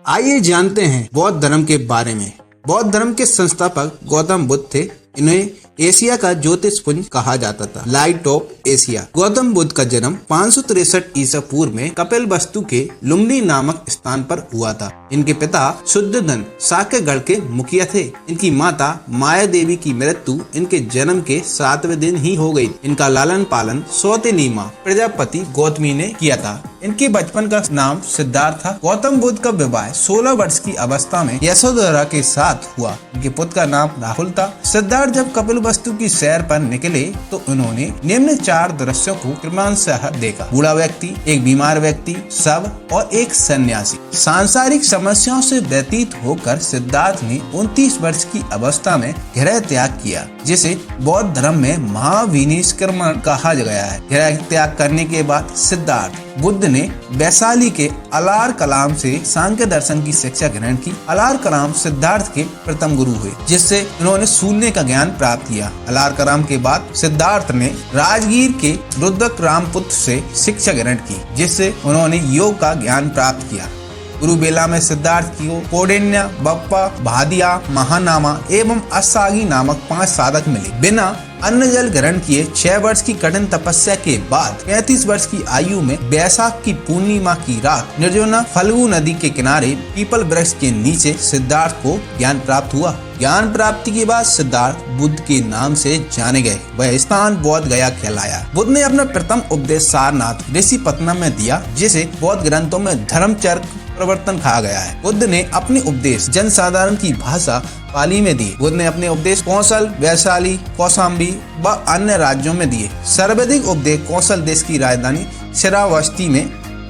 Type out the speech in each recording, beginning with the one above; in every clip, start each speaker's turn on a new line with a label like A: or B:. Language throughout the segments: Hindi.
A: आइए जानते हैं बौद्ध धर्म के बारे में। बौद्ध धर्म के संस्थापक गौतम बुद्ध थे। इन्हें एशिया का ज्योतिषपुंज कहा जाता था, light of Asia. Gautam Buddha का जन्म 563 ईसा पूर्व में कपिलवस्तु के लुम्बिनी नामक स्थान पर हुआ था। इनके पिता शुद्धोधन साक्यगढ़ के मुखिया थे। इनकी माता माया देवी की मृत्यु इनके जन्म के 7वें दिन ही हो गई। इनका लालन पालन सौतेली मां प्रजापति गौतमी ने किया था। इनके बचपन का नाम सिद्धार्थ था। गौतम बुद्ध का विवाह 16 वर्ष की अवस्था में यशोधरा के साथ हुआ। इनके पुत्र का नाम राहुल था। सिद्धार्थ जब कपिलवस्तु की सैर पर निकले तो उन्होंने निम्न 4 दृश्यों को क्रमशः देखा। बूढ़ा व्यक्ति, एक बीमार व्यक्ति, शव और एक सन्यासी। सांसारिक समस्याओं से व्यतीत होकर सिद्धार्थ ने 29 वर्ष की अवस्था में गृह त्याग किया, जिसे बौद्ध धर्म में महाविनिष्क्रमण कहा गया है। गृह त्याग करने के बाद सिद्धार्थ बुद्ध ने वैशाली के अलार कलाम से सांख्य दर्शन की शिक्षा ग्रहण की। अलार कलाम सिद्धार्थ के प्रथम गुरु हुए, जिससे उन्होंने सूलने का ज्ञान प्राप्त किया। अलार कलाम के बाद सिद्धार्थ ने राजगीर के रुद्रक रामपुत्र से शिक्षा ग्रहण की, जिससे उन्होंने योग का ज्ञान प्राप्त किया। गुरुबेला में सिद्धार्थ को कौंडिन्य, बप्पा, भादिया, महानामा एवं असागी नामक 5 साधक मिले। बिना अन्न जल ग्रहण किए 6 वर्ष की कठिन तपस्या के बाद 35 वर्ष की आयु में वैशाख की पूर्णिमा की रात निर्जोना फल्गु नदी के किनारे पीपल वृक्ष के नीचे सिद्धार्थ को ज्ञान प्राप्त हुआ। ज्ञान प्राप्ति के बाद सिद्धार्थ बुद्ध के नाम से जाने गए। वह स्थान बौद्ध गया कहलाया। बुद्ध ने अपना प्रथम उपदेश सारनाथ ऋषिपत्तनम में दिया, जिसे बौद्ध ग्रंथों में धर्मचर्क प्रवर्तन कहा गया है। बुद्ध ने अपने उपदेश जनसाधारण की भाषा पाली में दिए। बुद्ध ने अपने उपदेश कौशल, वैशाली, कौशाम्बी व अन्य राज्यों में दिए। सर्वाधिक उपदेश कौशल देश की राजधानी श्रावस्ती में।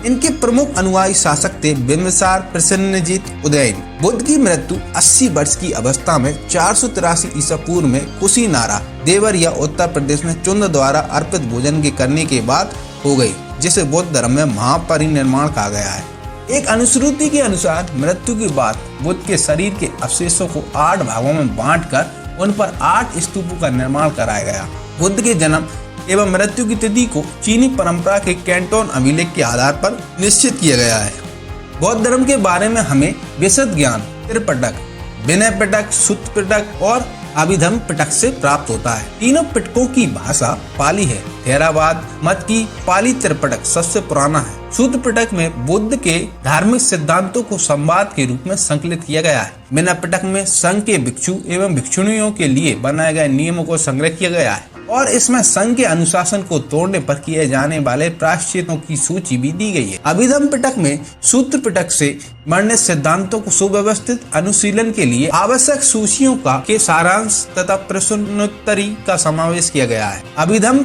A: इनके प्रमुख अनुयायी शासक थे बिंबिसार, प्रसेनजीत, उदयन। बुद्ध की मृत्यु 80 वर्ष की अवस्था में 483 ईसा पूर्व में कुशीनारा, देवरिया, उत्तर प्रदेश में चुंद द्वारा अर्पित भोजन के करने के बाद हो गई, जिसे बौद्ध धर्म में महापरिनिर्वाण कहा गया है। एक अनुश्रुति के अनुसार मृत्यु के बाद बुद्ध के शरीर के अवशेषों को 8 भागों में बांटकर उन पर 8 स्तूपों का निर्माण कराया गया। बुद्ध के जन्म एवं मृत्यु की तिथि को चीनी परंपरा के कैंटोन अभिलेख के आधार पर निश्चित किया गया है। बौद्ध धर्म के बारे में हमें विशद ज्ञान त्रिपिटक, विनय पिटक, सूत्र पिटक और अभिधम्म पिटक से प्राप्त होता है। तीनों पिटकों की भाषा पाली है। थेरावाद मत की पाली त्रिपिटक सबसे पुराना है। सूत्र पिटक में बुद्ध के धार्मिक सिद्धांतों को संवाद के रूप में संकलित किया गया है। विनय पिटक में संघ के भिक्षु एवं भिक्षुणियों के लिए बनाए गए नियमों को संग्रह किया गया है और इसमें संघ के अनुशासन को तोड़ने पर किए जाने वाले प्रायश्चितों की सूची भी दी गई है। अभिधम्म पिटक में सूत्र पिटक से वर्णित सिद्धांतों को सुव्यवस्थित अनुशीलन के लिए आवश्यक सूचियों का के सारांश तथा प्रश्नोत्तरी का समावेश किया गया है। अभिधम्म